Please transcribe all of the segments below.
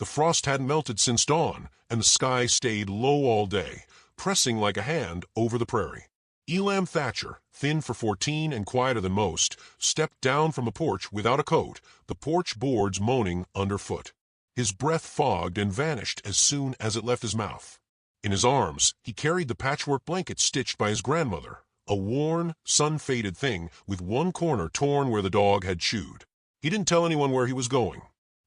The frost hadn't melted since dawn, and the sky stayed low all day, pressing like a hand over the prairie. Elam Thatcher, thin for 14 and quieter than most, stepped down from the porch without a coat, the porch boards moaning underfoot. His breath fogged and vanished as soon as it left his mouth. In his arms, he carried the patchwork blanket stitched by his grandmother, a worn, sun-faded thing with one corner torn where the dog had chewed. He didn't tell anyone where he was going.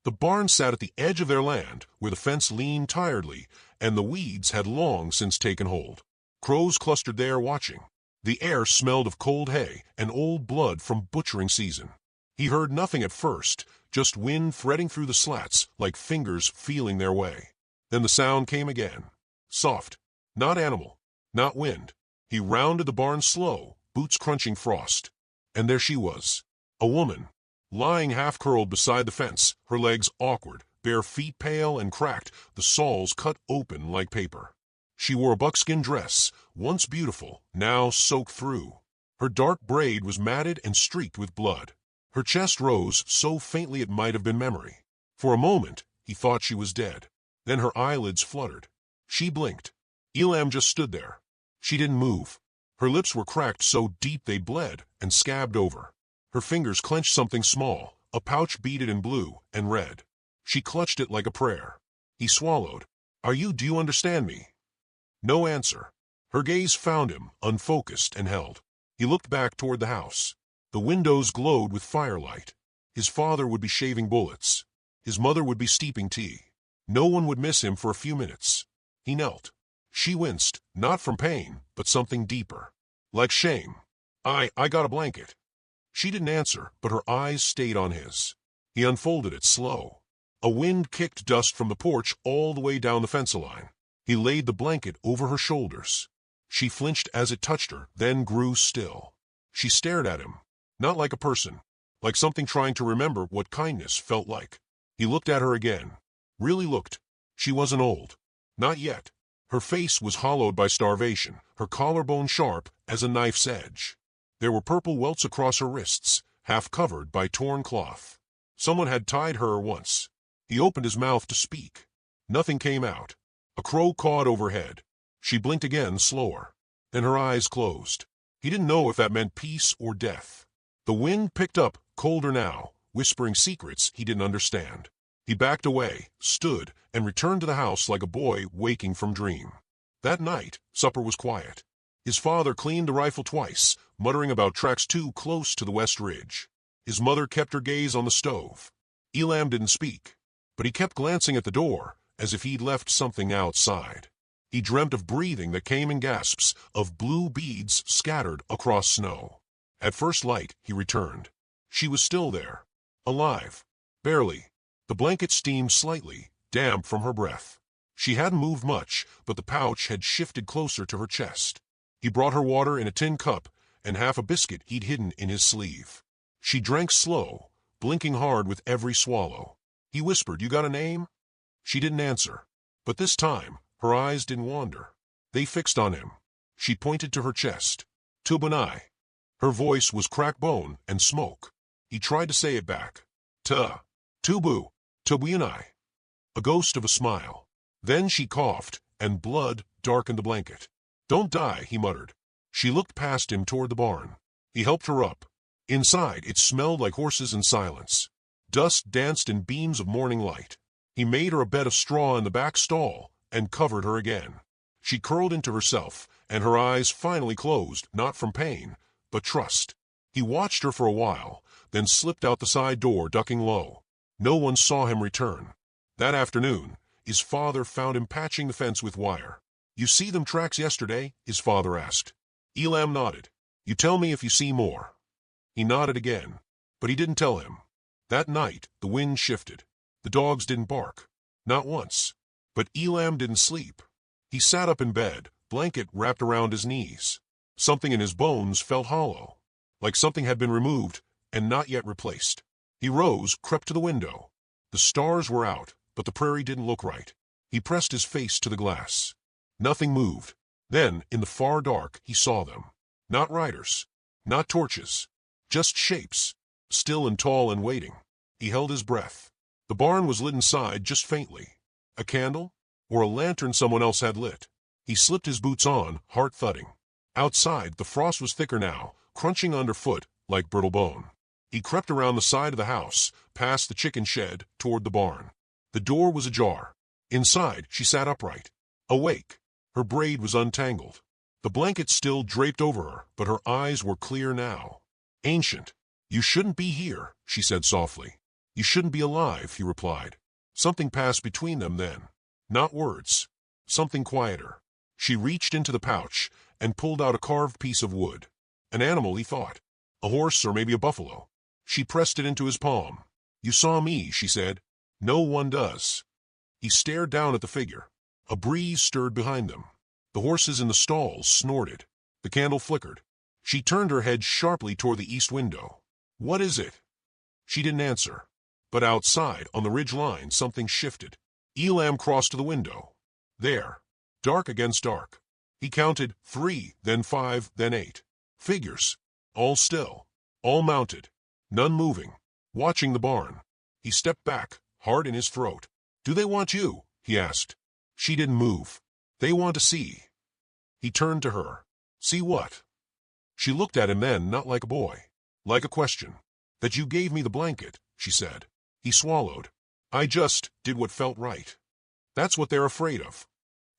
The barn sat at the edge of their land, where the fence leaned tiredly, and the weeds had long since taken hold. Crows clustered there watching. The air smelled of cold hay and old blood from butchering season. He heard nothing at first, just wind threading through the slats like fingers feeling their way. Then the sound came again. Soft. Not animal. Not wind. He rounded the barn slow, boots crunching frost. And there she was. A woman. Lying half-curled beside the fence, her legs awkward, bare feet pale and cracked, the soles cut open like paper. She wore a buckskin dress, once beautiful, now soaked through. Her dark braid was matted and streaked with blood. Her chest rose so faintly it might have been memory. For a moment, he thought she was dead. Then her eyelids fluttered. She blinked. Elam just stood there. She didn't move. Her lips were cracked so deep they bled and scabbed over. Her fingers clenched something small, a pouch beaded in blue and red. She clutched it like a prayer. He swallowed. Do you understand me? No answer. Her gaze found him, unfocused and held. He looked back toward the house. The windows glowed with firelight. His father would be shaving bullets. His mother would be steeping tea. No one would miss him for a few minutes. He knelt. She winced, not from pain, but something deeper. Like shame. I got a blanket. She didn't answer, but her eyes stayed on his. He unfolded it slow. A wind kicked dust from the porch all the way down the fence line. He laid the blanket over her shoulders. She flinched as it touched her, then grew still. She stared at him, not like a person, like something trying to remember what kindness felt like. He looked at her again. Really looked. She wasn't old. Not yet. Her face was hollowed by starvation, her collarbone sharp as a knife's edge. There were purple welts across her wrists, half covered by torn cloth. Someone had tied her once. He opened his mouth to speak. Nothing came out. A crow cawed overhead. She blinked again, slower. Then her eyes closed. He didn't know if that meant peace or death. The wind picked up, colder now, whispering secrets he didn't understand. He backed away, stood, and returned to the house like a boy waking from dream. That night, supper was quiet. His father cleaned the rifle twice, muttering about tracks too close to the west ridge. His mother kept her gaze on the stove. Elam didn't speak, but he kept glancing at the door, as if he'd left something outside. He dreamt of breathing that came in gasps, of blue beads scattered across snow. At first light, he returned. She was still there. Alive. Barely. The blanket steamed slightly, damp from her breath. She hadn't moved much, but the pouch had shifted closer to her chest. He brought her water in a tin cup and half a biscuit he'd hidden in his sleeve. She drank slow, blinking hard with every swallow. He whispered, "You got a name?" She didn't answer. But this time, her eyes didn't wander. They fixed on him. She pointed to her chest. "Tubunai." Her voice was cracked bone and smoke. He tried to say it back. Tubu. Tubunai. A ghost of a smile. Then she coughed, and blood darkened the blanket. "Don't die," he muttered. She looked past him toward the barn. He helped her up. Inside, it smelled like horses in silence. Dust danced in beams of morning light. He made her a bed of straw in the back stall and covered her again. She curled into herself, and her eyes finally closed, not from pain, but trust. He watched her for a while, then slipped out the side door, ducking low. No one saw him return. That afternoon, his father found him patching the fence with wire. "You see them tracks yesterday?" his father asked. Elam nodded. "You tell me if you see more." He nodded again, but he didn't tell him. That night, the wind shifted. The dogs didn't bark. Not once. But Elam didn't sleep. He sat up in bed, blanket wrapped around his knees. Something in his bones felt hollow, like something had been removed and not yet replaced. He rose, crept to the window. The stars were out, but the prairie didn't look right. He pressed his face to the glass. Nothing moved. Then, in the far dark, he saw them. Not riders. Not torches. Just shapes. Still and tall and waiting. He held his breath. The barn was lit inside just faintly. A candle? Or a lantern someone else had lit. He slipped his boots on, heart thudding. Outside, the frost was thicker now, crunching underfoot like brittle bone. He crept around the side of the house, past the chicken shed, toward the barn. The door was ajar. Inside, she sat upright, awake. Her braid was untangled. The blanket still draped over her, but her eyes were clear now. Ancient. You shouldn't be here, she said softly. You shouldn't be alive, he replied. Something passed between them then. Not words. Something quieter. She reached into the pouch and pulled out a carved piece of wood. An animal, he thought. A horse or maybe a buffalo. She pressed it into his palm. You saw me, she said. No one does. He stared down at the figure. A breeze stirred behind them. The horses in the stalls snorted. The candle flickered. She turned her head sharply toward the east window. What is it? She didn't answer. But outside, on the ridge line, something shifted. Elam crossed to the window. There. Dark against dark. He counted 3, then 5, then 8. Figures. All still. All mounted. None moving. Watching the barn. He stepped back, heart in his throat. Do they want you? He asked. She didn't move. They want to see. He turned to her. See what? She looked at him then, not like a boy. Like a question. That you gave me the blanket, she said. He swallowed. I just did what felt right. That's what they're afraid of.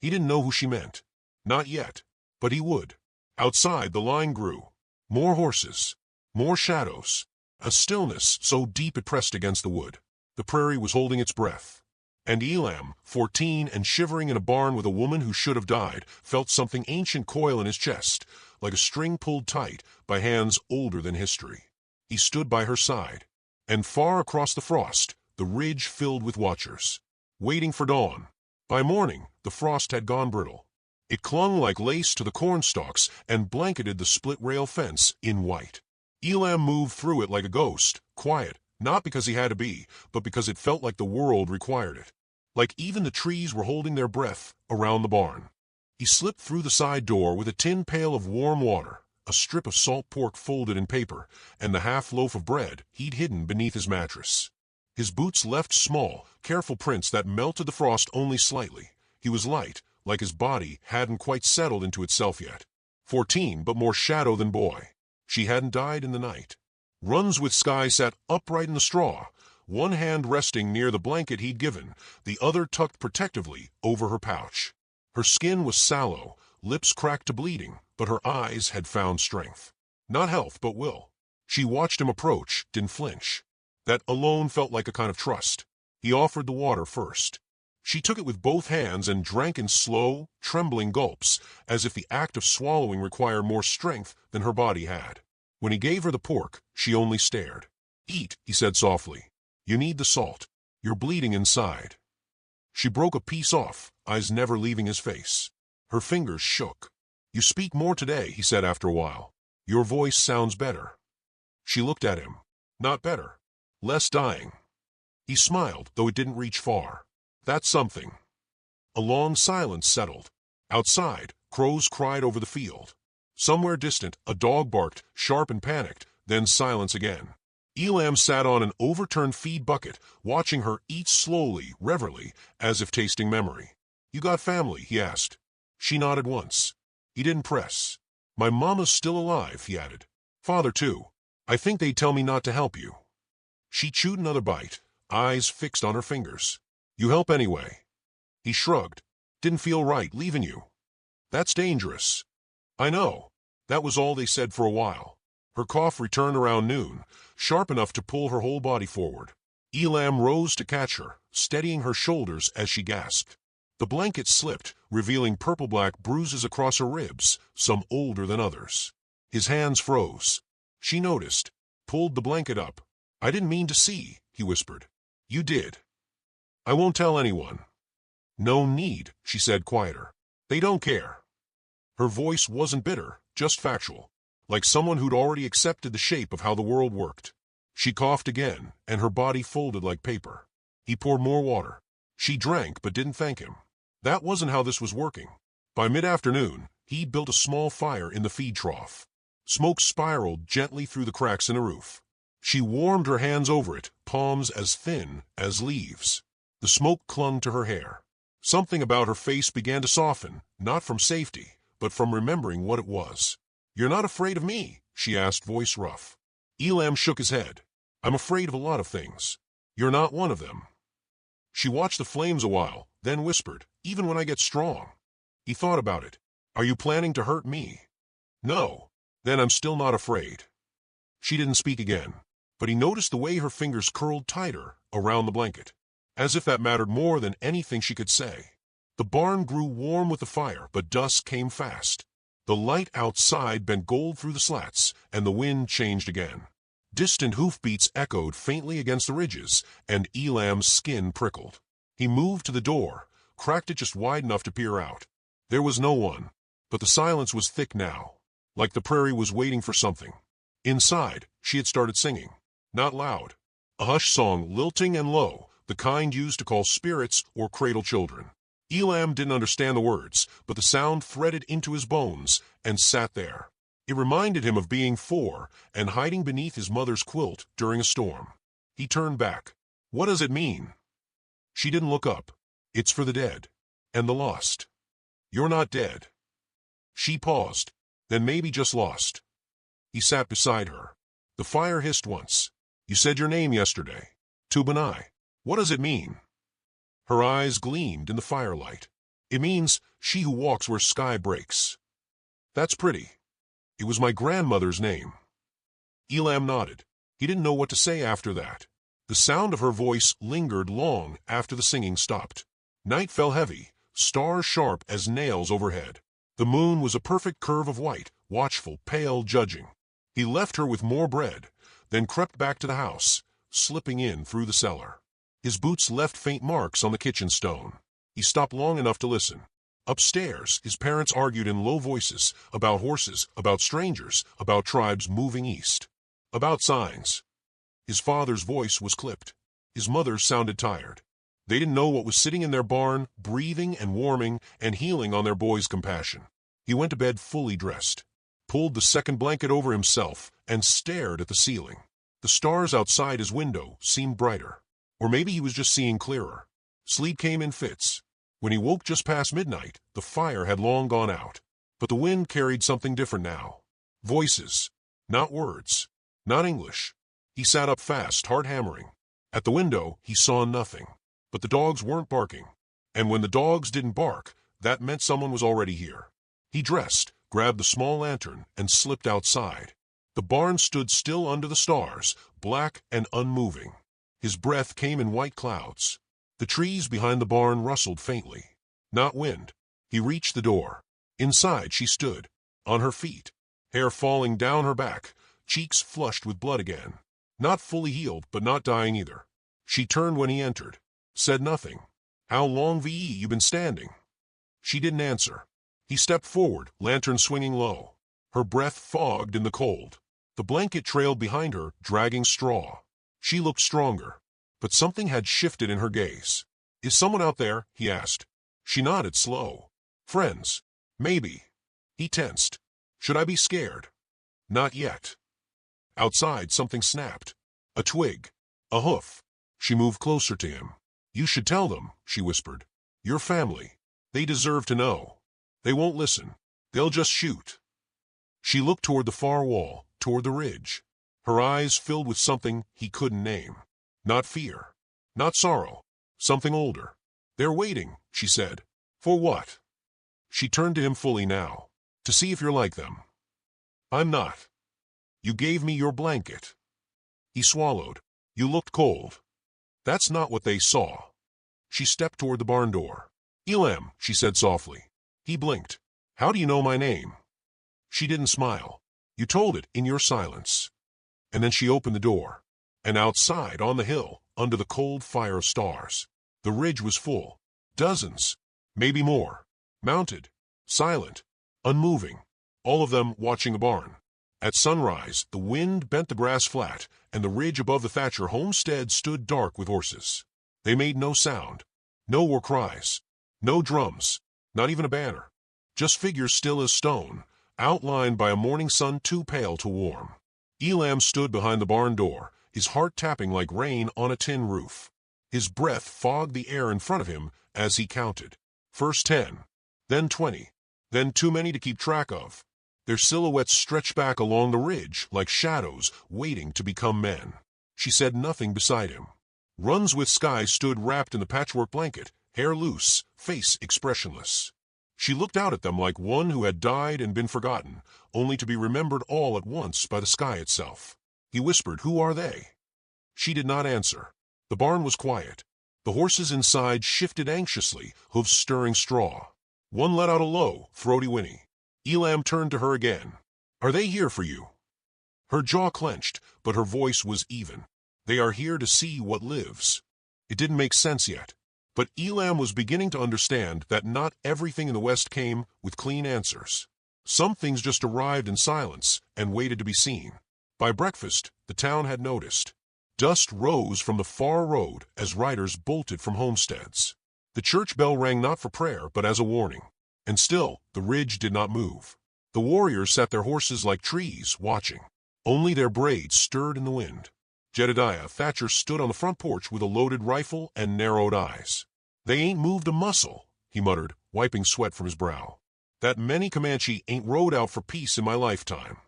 He didn't know who she meant. Not yet. But he would. Outside, the line grew. More horses. More shadows. A stillness so deep it pressed against the wood. The prairie was holding its breath. And Elam, 14 and shivering in a barn with a woman who should have died, felt something ancient coil in his chest, like a string pulled tight by hands older than history. He stood by her side. And far across the frost, the ridge filled with watchers, waiting for dawn. By morning, the frost had gone brittle. It clung like lace to the cornstalks and blanketed the split-rail fence in white. Elam moved through it like a ghost, quiet, not because he had to be, but because it felt like the world required it. Like even the trees were holding their breath around the barn. He slipped through the side door with a tin pail of warm water, a strip of salt pork folded in paper, and the half loaf of bread he'd hidden beneath his mattress. His boots left small, careful prints that melted the frost only slightly. He was light, like his body hadn't quite settled into itself yet. 14, but more shadow than boy. She hadn't died in the night. Runs with Sky sat upright in the straw, one hand resting near the blanket he'd given, the other tucked protectively over her pouch. Her skin was sallow, lips cracked to bleeding, but her eyes had found strength. Not health, but will. She watched him approach, didn't flinch. That alone felt like a kind of trust. He offered the water first. She took it with both hands and drank in slow, trembling gulps, as if the act of swallowing required more strength than her body had. When he gave her the pork, she only stared. Eat, he said softly. You need the salt. You're bleeding inside. She broke a piece off, eyes never leaving his face. Her fingers shook. You speak more today, he said after a while. Your voice sounds better. She looked at him. Not better. Less dying. He smiled, though it didn't reach far. That's something. A long silence settled. Outside, crows cried over the field. Somewhere distant, a dog barked, sharp and panicked, then silence again. Elam sat on an overturned feed bucket, watching her eat slowly, reverently, as if tasting memory. You got family, he asked. She nodded once. He didn't press. My mama's still alive, he added. Father, too. I think they'd tell me not to help you. She chewed another bite, eyes fixed on her fingers. You help anyway. He shrugged. Didn't feel right leaving you. That's dangerous. I know. That was all they said for a while. Her cough returned around noon, sharp enough to pull her whole body forward. Elam rose to catch her, steadying her shoulders as she gasped. The blanket slipped, revealing purple-black bruises across her ribs, some older than others. His hands froze. She noticed, pulled the blanket up. I didn't mean to see, he whispered. You did. I won't tell anyone. No need, she said quieter. They don't care. Her voice wasn't bitter, just factual, like someone who'd already accepted the shape of how the world worked. She coughed again, and her body folded like paper. He poured more water. She drank but didn't thank him. That wasn't how this was working. By mid-afternoon, he'd built a small fire in the feed trough. Smoke spiraled gently through the cracks in the roof. She warmed her hands over it, palms as thin as leaves. The smoke clung to her hair. Something about her face began to soften, not from safety, but from remembering what it was. "You're not afraid of me?" she asked, voice rough. Elam shook his head. "I'm afraid of a lot of things. You're not one of them." She watched the flames a while, then whispered, "Even when I get strong." He thought about it. "Are you planning to hurt me?" "No." "Then I'm still not afraid." She didn't speak again, but he noticed the way her fingers curled tighter around the blanket, as if that mattered more than anything she could say. The barn grew warm with the fire, but dusk came fast. The light outside bent gold through the slats, and the wind changed again. Distant hoofbeats echoed faintly against the ridges, and Elam's skin prickled. He moved to the door, cracked it just wide enough to peer out. There was no one, but the silence was thick now, like the prairie was waiting for something. Inside, she had started singing. Not loud. A hush song, lilting and low, the kind used to call spirits or cradle children. Elam didn't understand the words, but the sound threaded into his bones and sat there. It reminded him of being 4 and hiding beneath his mother's quilt during a storm. He turned back. "What does it mean?" She didn't look up. "It's for the dead. And the lost." "You're not dead." She paused, then maybe just lost. He sat beside her. The fire hissed once. "You said your name yesterday. Tubanai. What does it mean?" Her eyes gleamed in the firelight. "It means she who walks where sky breaks." "That's pretty." "It was my grandmother's name." Elam nodded. He didn't know what to say after that. The sound of her voice lingered long after the singing stopped. Night fell heavy, stars sharp as nails overhead. The moon was a perfect curve of white, watchful, pale, judging. He left her with more bread, then crept back to the house, slipping in through the cellar. His boots left faint marks on the kitchen stone. He stopped long enough to listen. Upstairs, his parents argued in low voices about horses, about strangers, about tribes moving east, about signs. His father's voice was clipped. His mother's sounded tired. They didn't know what was sitting in their barn, breathing and warming and healing on their boy's compassion. He went to bed fully dressed, pulled the second blanket over himself, and stared at the ceiling. The stars outside his window seemed brighter. Or maybe he was just seeing clearer. Sleep came in fits. When he woke just past midnight, the fire had long gone out. But the wind carried something different now. Voices. Not words. Not English. He sat up fast, heart hammering. At the window, he saw nothing. But the dogs weren't barking. And when the dogs didn't bark, that meant someone was already here. He dressed, grabbed the small lantern, and slipped outside. The barn stood still under the stars, black and unmoving. His breath came in white clouds. The trees behind the barn rustled faintly. Not wind. He reached the door. Inside she stood, on her feet, hair falling down her back, cheeks flushed with blood again. Not fully healed, but not dying either. She turned when he entered, said nothing. "How long ve you been standing?" She didn't answer. He stepped forward, lantern swinging low. Her breath fogged in the cold. The blanket trailed behind her, dragging straw. She looked stronger, but something had shifted in her gaze. "Is someone out there?" he asked. She nodded slow. "Friends. Maybe." He tensed. "Should I be scared?" "Not yet." Outside, something snapped. A twig. A hoof. She moved closer to him. "You should tell them," she whispered. "Your family. They deserve to know. They won't listen. They'll just shoot." She looked toward the far wall, toward the ridge. Her eyes filled with something he couldn't name. Not fear. Not sorrow. Something older. "They're waiting," she said. "For what?" She turned to him fully now. "To see if you're like them." "I'm not." "You gave me your blanket." He swallowed. "You looked cold." "That's not what they saw." She stepped toward the barn door. "Elam," she said softly. He blinked. "How do you know my name?" She didn't smile. "You told it in your silence." And then she opened the door. And outside, on the hill, under the cold fire of stars, the ridge was full. Dozens, maybe more. Mounted, silent, unmoving. All of them watching the barn. At sunrise, the wind bent the grass flat, and the ridge above the Thatcher homestead stood dark with horses. They made no sound. No war cries. No drums. Not even a banner. Just figures still as stone, outlined by a morning sun too pale to warm. Elam stood behind the barn door, his heart tapping like rain on a tin roof. His breath fogged the air in front of him as he counted. First 10, then 20, then too many to keep track of. Their silhouettes stretched back along the ridge like shadows waiting to become men. She said nothing beside him. Runs with Sky stood wrapped in the patchwork blanket, hair loose, face expressionless. She looked out at them like one who had died and been forgotten, only to be remembered all at once by the sky itself. He whispered, "Who are they?" She did not answer. The barn was quiet. The horses inside shifted anxiously, hoofs stirring straw. One let out a low, throaty whinny. Elam turned to her again. "Are they here for you?" Her jaw clenched, but her voice was even. "They are here to see what lives." It didn't make sense yet. But Elam was beginning to understand that not everything in the West came with clean answers. Some things just arrived in silence and waited to be seen. By breakfast, the town had noticed. Dust rose from the far road as riders bolted from homesteads. The church bell rang not for prayer but as a warning. And still, the ridge did not move. The warriors sat their horses like trees, watching. Only their braids stirred in the wind. Jedediah Thatcher stood on the front porch with a loaded rifle and narrowed eyes. "They ain't moved a muscle," he muttered, wiping sweat from his brow. "That many Comanche ain't rode out for peace in my lifetime."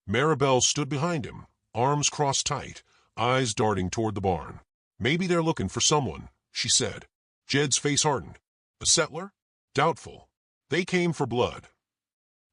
Maribel stood behind him, arms crossed tight, eyes darting toward the barn. "Maybe they're looking for someone," she said. Jed's face hardened. "A settler? Doubtful. They came for blood."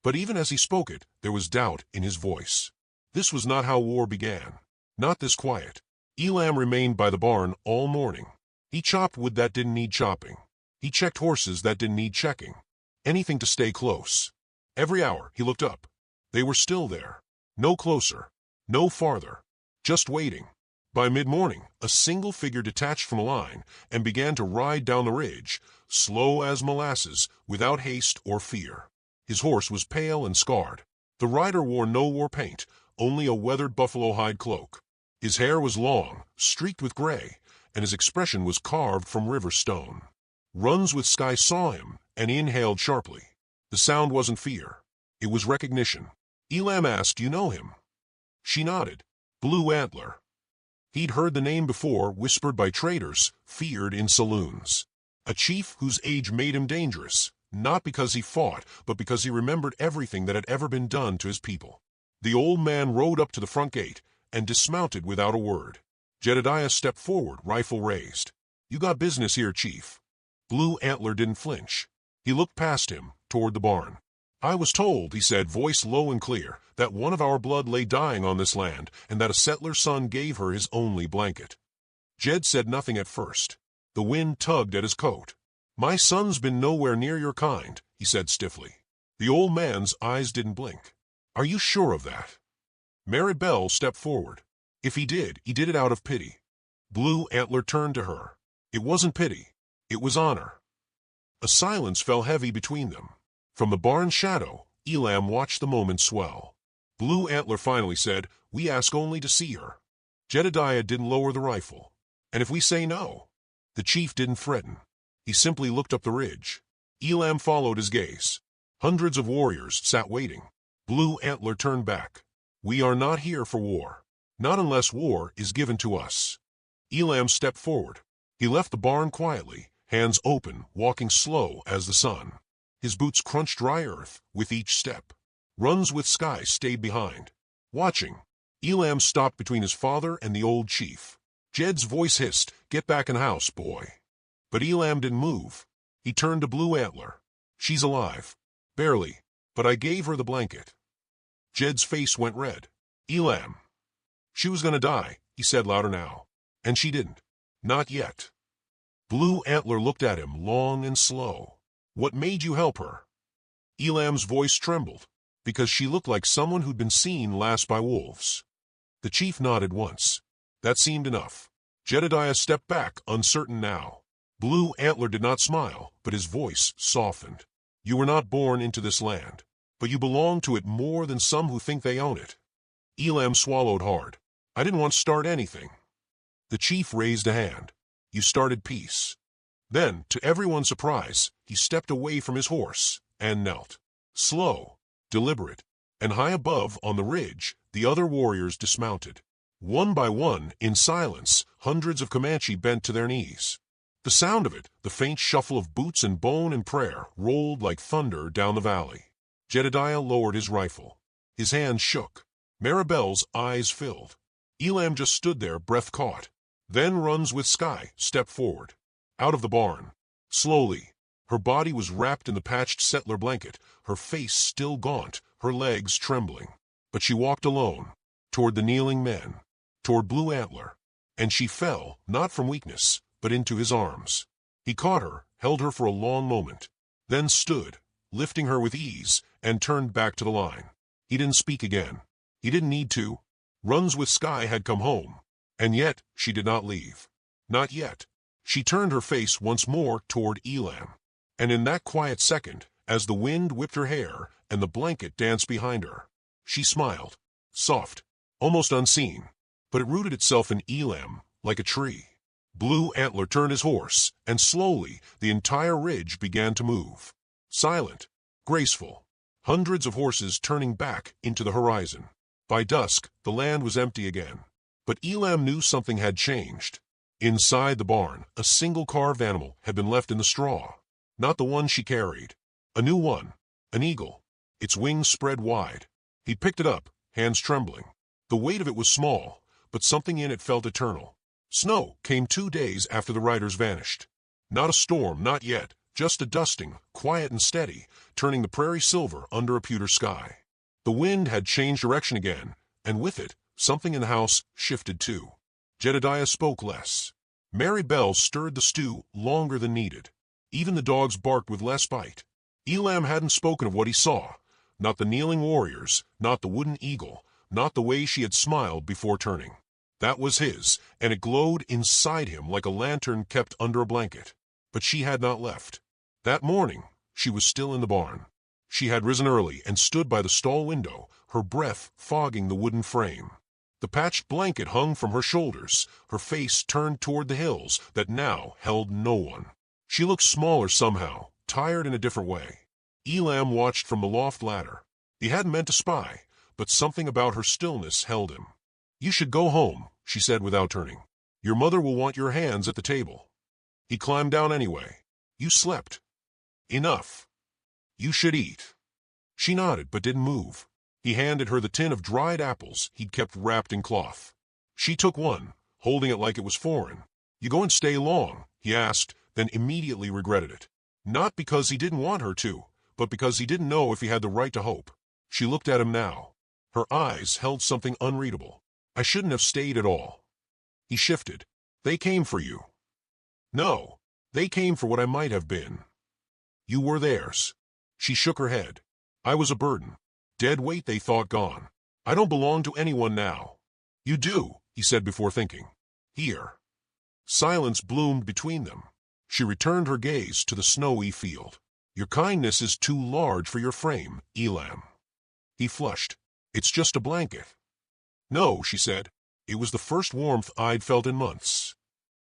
But even as he spoke it, there was doubt in his voice. This was not how war began. Not this quiet. Elam remained by the barn all morning. He chopped wood that didn't need chopping. He checked horses that didn't need checking. Anything to stay close. Every hour he looked up. They were still there. No closer. No farther. Just waiting. By mid-morning, a single figure detached from a line and began to ride down the ridge, slow as molasses, without haste or fear. His horse was pale and scarred. The rider wore no war paint, only a weathered buffalo hide cloak. His hair was long, streaked with gray, and his expression was carved from river stone. Runs with Sky saw him and inhaled sharply. The sound wasn't fear. It was recognition. Elam asked, "You know him?" She nodded. "Blue Antler." He'd heard the name before, whispered by traders, feared in saloons. A chief whose age made him dangerous, not because he fought, but because he remembered everything that had ever been done to his people. The old man rode up to the front gate and dismounted without a word. Jedediah stepped forward, rifle raised. "You got business here, Chief." Blue Antler didn't flinch. He looked past him, toward the barn. "I was told," he said, voice low and clear, "that one of our blood lay dying on this land, and that a settler's son gave her his only blanket." Jed said nothing at first. The wind tugged at his coat. "My son's been nowhere near your kind," he said stiffly. The old man's eyes didn't blink. "Are you sure of that?" Maribel stepped forward. "If he did it out of pity." Blue Antler turned to her. It wasn't pity. It was honor. A silence fell heavy between them. From the barn's shadow, Elam watched the moment swell. Blue Antler finally said, "We ask only to see her." Jedediah didn't lower the rifle. "And if we say no?" The chief didn't threaten. He simply looked up the ridge. Elam followed his gaze. Hundreds of warriors sat waiting. Blue Antler turned back. "We are not here for war. Not unless war is given to us." Elam stepped forward. He left the barn quietly, hands open, walking slow as the sun. His boots crunched dry earth with each step. Runs with Sky stayed behind. Watching, Elam stopped between his father and the old chief. Jed's voice hissed, "Get back in the house, boy." But Elam didn't move. He turned to Blue Antler. "She's alive. Barely, but I gave her the blanket." Jed's face went red. "Elam." "She was gonna die," he said louder now. "And she didn't. Not yet." Blue Antler looked at him long and slow. "What made you help her?" Elam's voice trembled, because she looked like someone who'd been seen last by wolves. The chief nodded once. That seemed enough. Jedediah stepped back, uncertain now. Blue Antler did not smile, but his voice softened. "You were not born into this land, but you belong to it more than some who think they own it." Elam swallowed hard. "I didn't want to start anything." The chief raised a hand. "You started peace." Then, to everyone's surprise, he stepped away from his horse and knelt. Slow, deliberate, and high above, on the ridge, the other warriors dismounted. One by one, in silence, hundreds of Comanche bent to their knees. The sound of it, the faint shuffle of boots and bone and prayer, rolled like thunder down the valley. Jedediah lowered his rifle. His hands shook. Maribel's eyes filled. Elam just stood there, breath caught. Then Runs with Sky stepped forward. Out of the barn. Slowly. Her body was wrapped in the patched settler blanket, her face still gaunt, her legs trembling. But she walked alone, toward the kneeling men, toward Blue Antler. And she fell, not from weakness, but into his arms. He caught her, held her for a long moment, then stood, lifting her with ease, and turned back to the line. He didn't speak again. He didn't need to. Runs with Sky had come home. And yet she did not leave. Not yet. She turned her face once more toward Elam. And in that quiet second, as the wind whipped her hair and the blanket danced behind her, she smiled, soft, almost unseen, but it rooted itself in Elam like a tree. Blue Antler turned his horse, and slowly the entire ridge began to move. Silent, graceful, hundreds of horses turning back into the horizon. By dusk, the land was empty again. But Elam knew something had changed. Inside the barn, a single carved animal had been left in the straw. Not the one she carried. A new one. An eagle. Its wings spread wide. He picked it up, hands trembling. The weight of it was small, but something in it felt eternal. Snow came 2 days after the riders vanished. Not a storm, not yet, just a dusting, quiet and steady, turning the prairie silver under a pewter sky. The wind had changed direction again, and with it, something in the house shifted too. Jedediah spoke less. Maribel stirred the stew longer than needed. Even the dogs barked with less bite. Elam hadn't spoken of what he saw, not the kneeling warriors, not the wooden eagle, not the way she had smiled before turning. That was his, and it glowed inside him like a lantern kept under a blanket. But she had not left. That morning, she was still in the barn. She had risen early and stood by the stall window, her breath fogging the wooden frame. The patched blanket hung from her shoulders, her face turned toward the hills that now held no one. She looked smaller somehow, tired in a different way. Elam watched from the loft ladder. He hadn't meant to spy, but something about her stillness held him. "You should go home," she said without turning. "Your mother will want your hands at the table." He climbed down anyway. "You slept." "Enough. You should eat." She nodded but didn't move. He handed her the tin of dried apples he'd kept wrapped in cloth. She took one, holding it like it was foreign. "You going to stay long?" he asked, then immediately regretted it. Not because he didn't want her to, but because he didn't know if he had the right to hope. She looked at him now. Her eyes held something unreadable. "I shouldn't have stayed at all." He shifted. "They came for you." "No, they came for what I might have been." "You were theirs." She shook her head. "I was a burden. Dead weight they thought gone. I don't belong to anyone now." "You do," he said before thinking. "Here." Silence bloomed between them. She returned her gaze to the snowy field. "Your kindness is too large for your frame, Elam." He flushed. "It's just a blanket." "No," she said. "It was the first warmth I'd felt in months."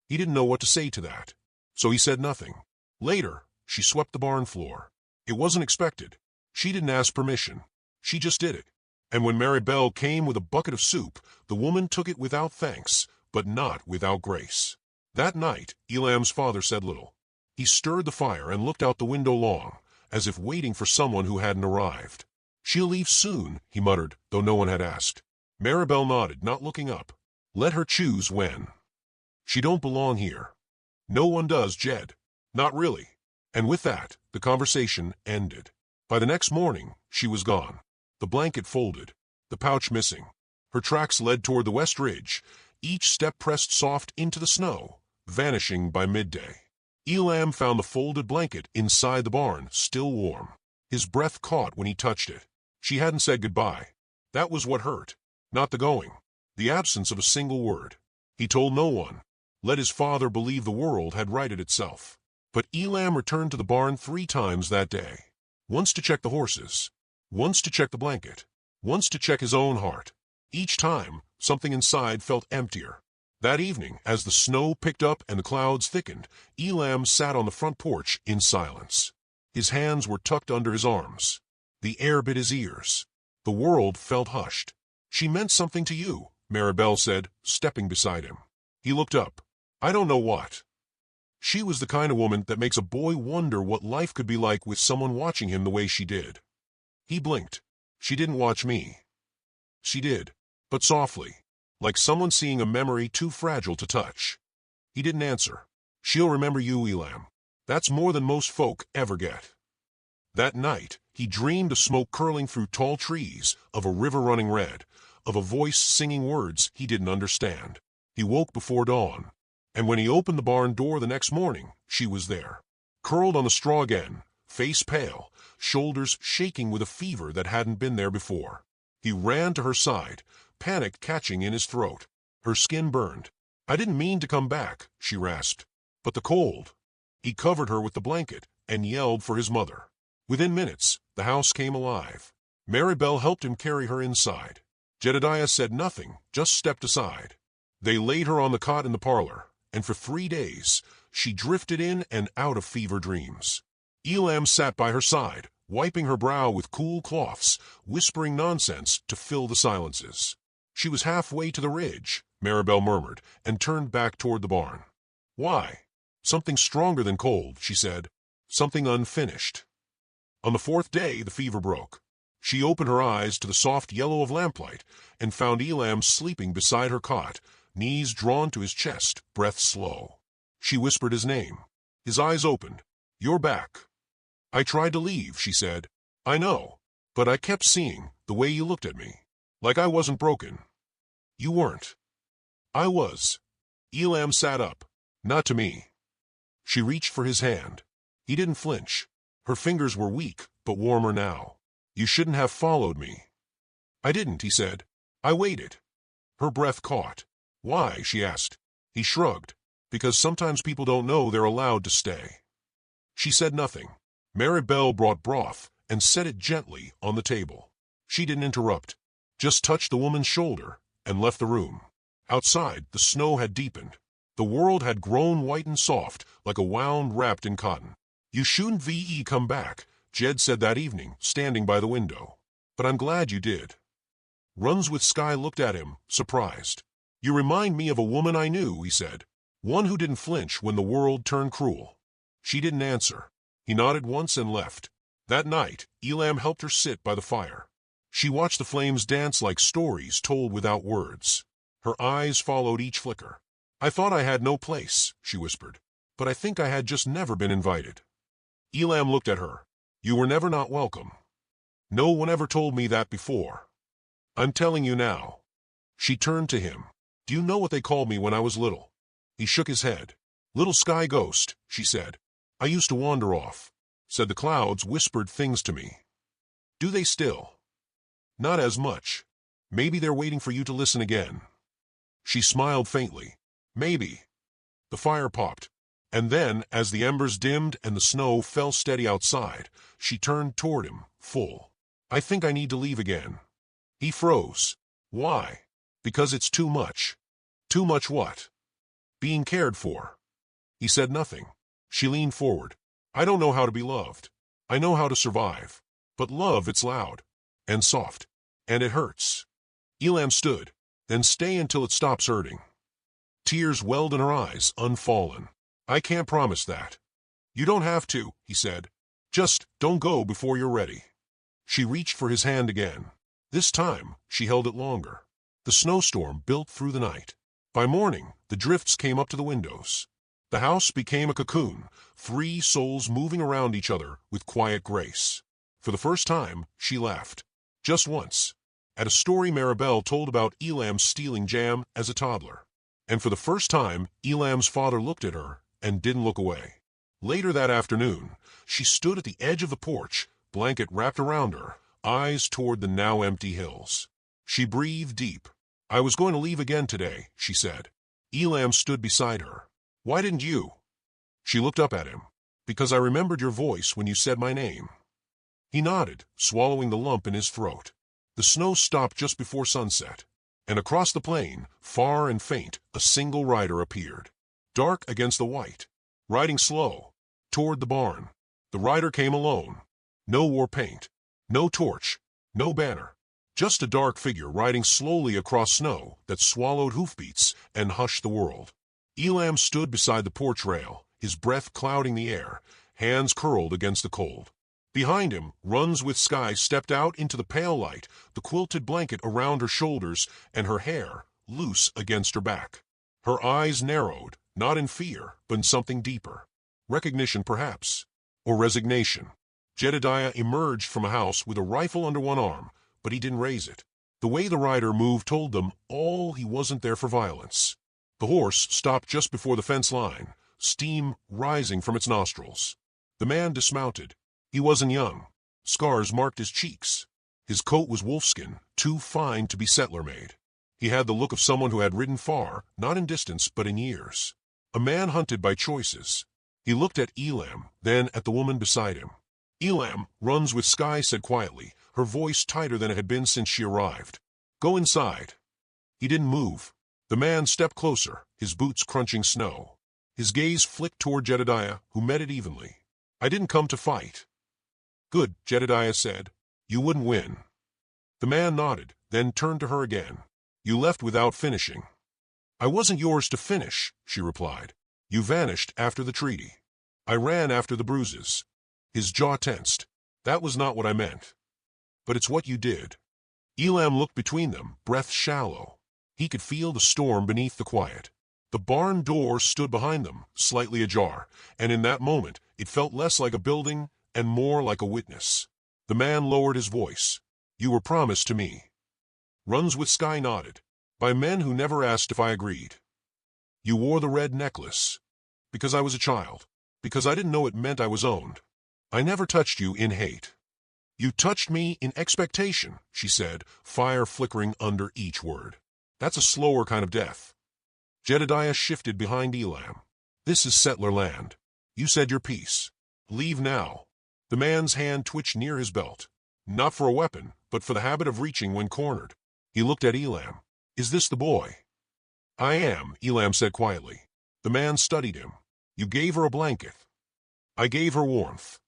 He didn't know what to say to that, so he said nothing. Later, she swept the barn floor. It wasn't expected. She didn't ask permission. She just did it. And when Maribel came with a bucket of soup, the woman took it without thanks, but not without grace. That night, Elam's father said little. He stirred the fire and looked out the window long, as if waiting for someone who hadn't arrived. "She'll leave soon," he muttered, though no one had asked. Maribel nodded, not looking up. "Let her choose when." "She don't belong here." "No one does, Jed. Not really." And with that, the conversation ended. By the next morning, she was gone. The blanket folded, the pouch missing. Her tracks led toward the west ridge, each step pressed soft into the snow, vanishing by midday. Elam found the folded blanket inside the barn, still warm. His breath caught when he touched it. She hadn't said goodbye. That was what hurt, not the going, the absence of a single word. He told no one. Let his father believe the world had righted itself. But Elam returned to the barn 3 times that day. Once to check the horses, once to check the blanket, once to check his own heart. Each time, something inside felt emptier. That evening, as the snow picked up and the clouds thickened, Elam sat on the front porch in silence. His hands were tucked under his arms. The air bit his ears. The world felt hushed. "She meant something to you," Maribel said, stepping beside him. He looked up. "I don't know what." She was the kind of woman that makes a boy wonder what life could be like with someone watching him the way she did. He blinked. "She didn't watch me." "She did, but softly, like someone seeing a memory too fragile to touch." He didn't answer. "She'll remember you, Elam. That's more than most folk ever get." That night, he dreamed of smoke curling through tall trees, of a river running red, of a voice singing words he didn't understand. He woke before dawn, and when he opened the barn door the next morning, she was there. Curled on the straw again, face pale, shoulders shaking with a fever that hadn't been there before. He ran to her side, panic catching in his throat. Her skin burned. "I didn't mean to come back," she rasped. "But the cold." He covered her with the blanket and yelled for his mother. Within minutes, the house came alive. Maribel helped him carry her inside. Jedediah said nothing, just stepped aside. They laid her on the cot in the parlor, and for 3 days, she drifted in and out of fever dreams. Elam sat by her side, wiping her brow with cool cloths, whispering nonsense to fill the silences. "She was halfway to the ridge," Maribel murmured, and turned back toward the barn. "Why?" "Something stronger than cold," she said. "Something unfinished." On the 4th day, the fever broke. She opened her eyes to the soft yellow of lamplight and found Elam sleeping beside her cot, knees drawn to his chest, breath slow. She whispered his name. His eyes opened. "You're back." "I tried to leave," she said. "I know, but I kept seeing the way you looked at me, like I wasn't broken." "You weren't." "I was." Elam sat up. "Not to me." She reached for his hand. He didn't flinch. Her fingers were weak, but warmer now. "You shouldn't have followed me." "I didn't," he said. "I waited." Her breath caught. "Why?" she asked. He shrugged. "Because sometimes people don't know they're allowed to stay." She said nothing. Maribel brought broth and set it gently on the table. She didn't interrupt, just touched the woman's shoulder and left the room. Outside, the snow had deepened. The world had grown white and soft, like a wound wrapped in cotton. "You shouldn't come back," Jed said that evening, standing by the window. "But I'm glad you did." Runswith Sky looked at him, surprised. "You remind me of a woman I knew," he said. "One who didn't flinch when the world turned cruel." She didn't answer. He nodded once and left. That night, Elam helped her sit by the fire. She watched the flames dance like stories told without words. Her eyes followed each flicker. "I thought I had no place," she whispered. "But I think I had just never been invited." Elam looked at her. "You were never not welcome." "No one ever told me that before." "I'm telling you now." She turned to him. "Do you know what they called me when I was little?" He shook his head. "Little sky ghost," she said. "I used to wander off. Said the clouds whispered things to me." "Do they still?" "Not as much. Maybe they're waiting for you to listen again." She smiled faintly. "Maybe." The fire popped. And then, as the embers dimmed and the snow fell steady outside, she turned toward him, full. "I think I need to leave again." He froze. "Why?" "Because it's too much." "Too much what?" "Being cared for." He said nothing. She leaned forward. "I don't know how to be loved. I know how to survive. But love, it's loud. And soft. And it hurts." Elam stood. "Then stay until it stops hurting." Tears welled in her eyes, unfallen. "I can't promise that." "You don't have to," he said. "Just don't go before you're ready." She reached for his hand again. This time, she held it longer. The snowstorm built through the night. By morning, the drifts came up to the windows. The house became a cocoon, 3 souls moving around each other with quiet grace. For the first time, she laughed. Just once. At a story Maribel told about Elam stealing jam as a toddler. And for the first time, Elam's father looked at her and didn't look away. Later that afternoon, she stood at the edge of the porch, blanket wrapped around her, eyes toward the now empty hills. She breathed deep. "I was going to leave again today," she said. Elam stood beside her. "Why didn't you?" She looked up at him. "Because I remembered your voice when you said my name." He nodded, swallowing the lump in his throat. The snow stopped just before sunset, and across the plain, far and faint, a single rider appeared. Dark against the white, riding slow, toward the barn. The rider came alone. No war paint, no torch, no banner. Just a dark figure riding slowly across snow that swallowed hoofbeats and hushed the world. Elam stood beside the porch rail, his breath clouding the air, hands curled against the cold. Behind him, Runs with Sky stepped out into the pale light, the quilted blanket around her shoulders and her hair loose against her back. Her eyes narrowed, not in fear, but in something deeper. Recognition, perhaps, or resignation. Jedediah emerged from a house with a rifle under one arm, but he didn't raise it. The way the rider moved told them all he wasn't there for violence. The horse stopped just before the fence line, steam rising from its nostrils. The man dismounted. He wasn't young. Scars marked his cheeks. His coat was wolfskin, too fine to be settler-made. He had the look of someone who had ridden far, not in distance but in years. A man hunted by choices. He looked at Elam, then at the woman beside him. "Elam," Runs with Sky said quietly, her voice tighter than it had been since she arrived. "Go inside." He didn't move. The man stepped closer, his boots crunching snow. His gaze flicked toward Jedediah, who met it evenly. "I didn't come to fight." "Good," Jedediah said. "You wouldn't win." The man nodded, then turned to her again. "You left without finishing." "I wasn't yours to finish," she replied. "You vanished after the treaty. I ran after the bruises." His jaw tensed. "That was not what I meant." "But it's what you did." Elam looked between them, breath shallow. He could feel the storm beneath the quiet. The barn door stood behind them, slightly ajar, and in that moment it felt less like a building and more like a witness. The man lowered his voice. "You were promised to me." Runs with Sky nodded. "By men who never asked if I agreed." "You wore the red necklace." "Because I was a child. Because I didn't know it meant I was owned. I never touched you in hate." "You touched me in expectation," she said, fire flickering under each word. "That's a slower kind of death." Jedediah shifted behind Elam. "This is settler land. You said your piece. Leave now." The man's hand twitched near his belt. Not for a weapon, but for the habit of reaching when cornered. He looked at Elam. "Is this the boy?" "I am," Elam said quietly. The man studied him. "You gave her a blanket." "I gave her warmth."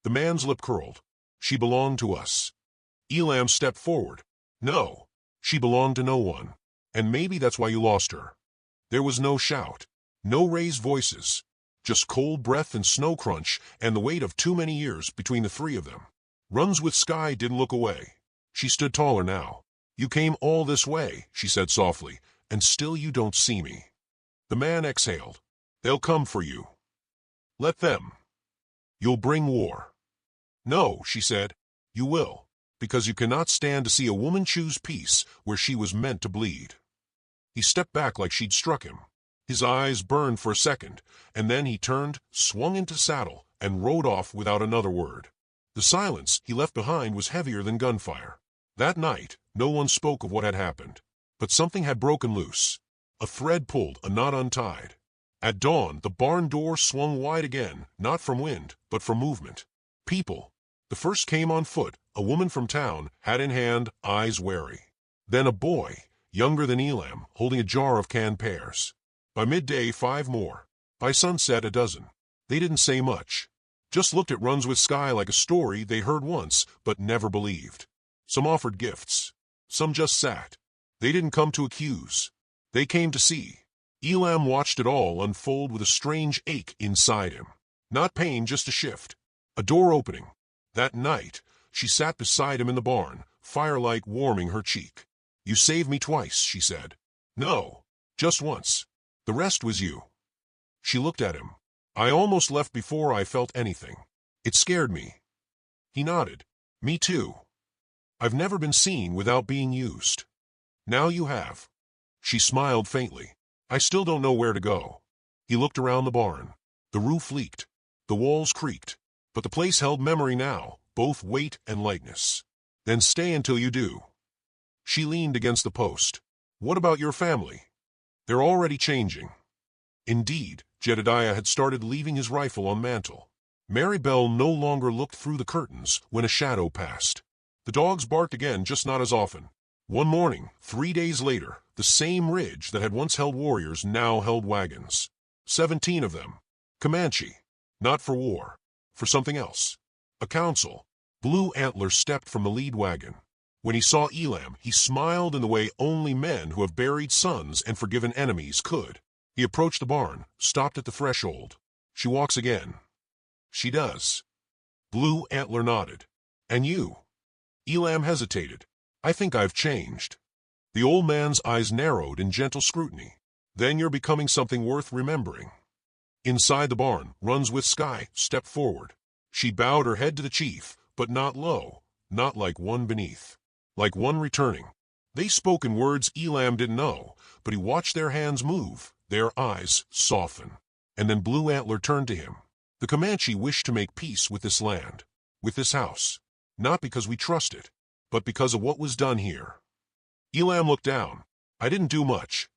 The man's lip curled. "She belonged to us." Elam stepped forward. "No, she belonged to no one. And maybe that's why you lost her." There was no shout, no raised voices, just cold breath and snow crunch and the weight of too many years between the three of them. Runs with Sky didn't look away. She stood taller now. "You came all this way," she said softly, "and still you don't see me." The man exhaled. "They'll come for you." "Let them." "You'll bring war." "No," she said. "You will, because you cannot stand to see a woman choose peace where she was meant to bleed." He stepped back like she'd struck him. His eyes burned for a second, and then he turned, swung into saddle, and rode off without another word. The silence he left behind was heavier than gunfire. That night, no one spoke of what had happened. But something had broken loose. A thread pulled, a knot untied. At dawn, the barn door swung wide again, not from wind, but from movement. People. The first came on foot, a woman from town, hat in hand, eyes wary. Then a boy, younger than Elam, holding a jar of canned pears. By midday, 5 more. By sunset, a dozen. They didn't say much. Just looked at Runs with Sky like a story they heard once, but never believed. Some offered gifts. Some just sat. They didn't come to accuse. They came to see. Elam watched it all unfold with a strange ache inside him. Not pain, just a shift. A door opening. That night, she sat beside him in the barn, firelight warming her cheek. "You saved me twice," she said. "No, just once. The rest was you." She looked at him. "I almost left before I felt anything. It scared me." He nodded. "Me too. I've never been seen without being used. Now you have." She smiled faintly. "I still don't know where to go." He looked around the barn. The roof leaked. The walls creaked. But the place held memory now, both weight and lightness. "Then stay until you do." She leaned against the post. "What about your family?" "They're already changing." Indeed, Jedediah had started leaving his rifle on mantel. Mary Bell no longer looked through the curtains when a shadow passed. The dogs barked again, just not as often. One morning, 3 days later, the same ridge that had once held warriors now held wagons. 17 of them. Comanche. Not for war. For something else. A council. Blue Antler stepped from the lead wagon. When he saw Elam, he smiled in the way only men who have buried sons and forgiven enemies could. He approached the barn, stopped at the threshold. She walks again. She does. Blue Antler nodded. And you? Elam hesitated. I think I've changed. The old man's eyes narrowed in gentle scrutiny. Then you're becoming something worth remembering. Inside the barn, Runs with Sky stepped forward. She bowed her head to the chief, but not low, not like one beneath. Like one returning. They spoke in words Elam didn't know, but he watched their hands move, their eyes soften. And then Blue Antler turned to him. The Comanche wished to make peace with this land, with this house. Not because we trust it, but because of what was done here. Elam looked down. I didn't do much.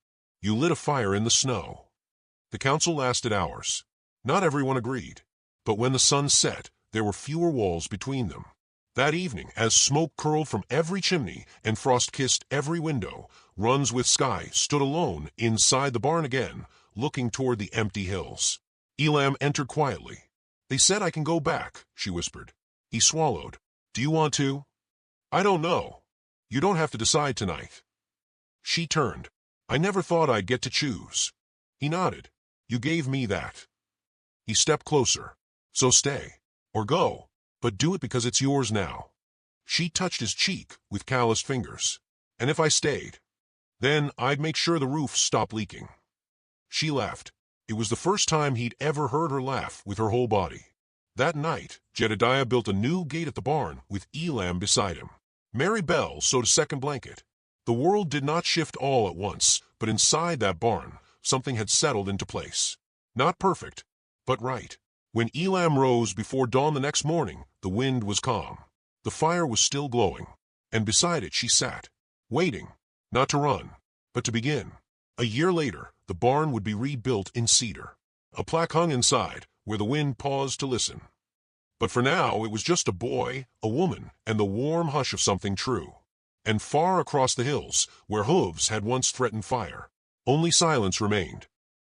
You lit a fire in the snow. The council lasted hours. Not everyone agreed. But when the sun set, there were fewer walls between them. That evening, as smoke curled from every chimney and frost kissed every window, Runs with Sky stood alone inside the barn again, looking toward the empty hills. Elam entered quietly. They said I can go back, she whispered. He swallowed. Do you want to? I don't know. You don't have to decide tonight. She turned. I never thought I'd get to choose. He nodded. You gave me that. He stepped closer. So stay. Or go. But do it because it's yours now. She touched his cheek with calloused fingers. And if I stayed, then I'd make sure the roof stopped leaking. She laughed. It was the first time he'd ever heard her laugh with her whole body. That night, Jedediah built a new gate at the barn with Elam beside him. Mary Bell sewed a second blanket. The world did not shift all at once, but inside that barn, something had settled into place. Not perfect, but right. When Elam rose before dawn the next morning, the wind was calm. The fire was still glowing, and beside it she sat, waiting, not to run, but to begin. A year later, the barn would be rebuilt in cedar. A plaque hung inside, where the wind paused to listen. But for now, it was just a boy, a woman, and the warm hush of something true. And far across the hills, where hooves had once threatened fire, only silence remained.